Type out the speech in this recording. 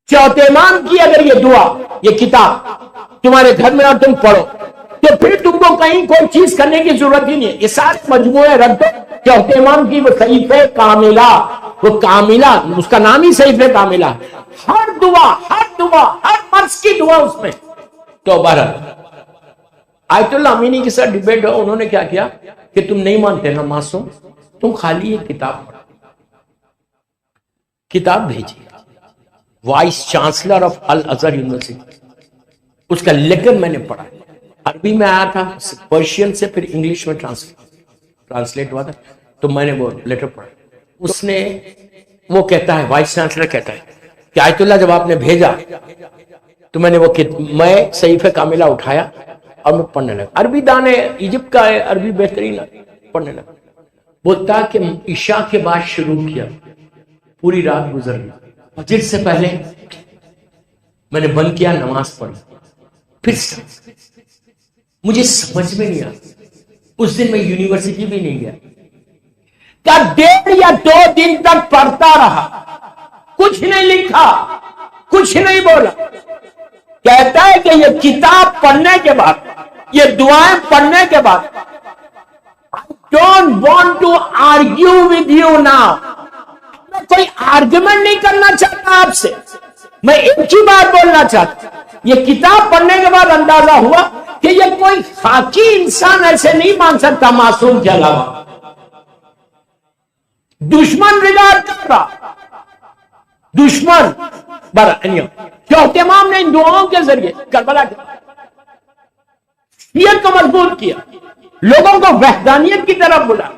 چوتھے امام کی اگر یہ دعا، یہ کتاب تمہارے گھر میں اور تم پڑھو تو پھر تم کو کہیں کوئی چیز کرنے کی ضرورت ہی نہیں ہے. یہ سارے مجموعے رکھ دو چوتھے امام کی، وہ صحیفہ کاملہ، وہ کاملہ اس کا نام ہی صحیفہ کاملہ. ہر دعا ہر مرض کی دعا اس میں. تو بہرحال آیت اللہ امینی کے ساتھ ڈیبیٹ ہو، انہوں نے کیا کیا کہ تم نہیں مانتے نا معصوم، تم خالی یہ کتاب پڑھو. کتاب بھیجی وائس چانسلر آف الازہر یونیورسٹی، اس کا لیٹر میں نے پڑھا، عربی میں آیا تھا، پرشین سے پھر انگلش میں ٹرانسلیٹ ہوا تھا، تو میں نے وہ لیٹر پڑھا. اس نے وہ کہتا ہے، وائس چانسلر کہتا ہے کہ آیت اللہ جب آپ نے بھیجا تو میں نے میں صحیفہ کاملہ اٹھایا اور میں پڑھنے لگا. عربی دانے ایجپٹ کا ہے، عربی بہترین ہے، پڑھنے لگا. بولتا کہ عشاء کے بعد شروع کیا، پوری رات گزر گئی، فجر سے پہلے میں نے بند کیا، نماز پڑھی، پھر مجھے سمجھ میں نہیں آیا. اس دن میں یونیورسٹی بھی نہیں گیا، کیا 1.5 یا 2 دن تک پڑھتا رہا، کچھ نہیں لکھا، کچھ نہیں بولا. کہتا ہے کہ یہ کتاب پڑھنے کے بعد، یہ دعائیں پڑھنے کے بعد، I don't want to argue with you now. میں کوئی آرگومنٹ نہیں کرنا چاہتا آپ سے، میں ایک ہی بات بولنا چاہتا. یہ کتاب پڑھنے کے بعد اندازہ ہوا کہ یہ کوئی خاکی انسان ایسے نہیں مان سکتا معصوم کے علاوہ. دشمن ریگارڈ کر رہا، دشمن چوتھے امام نے ان دعاؤں کے ذریعے کربلا کے شیعت کو مضبوط کیا، لوگوں کو وحدانیت کی طرف بلا.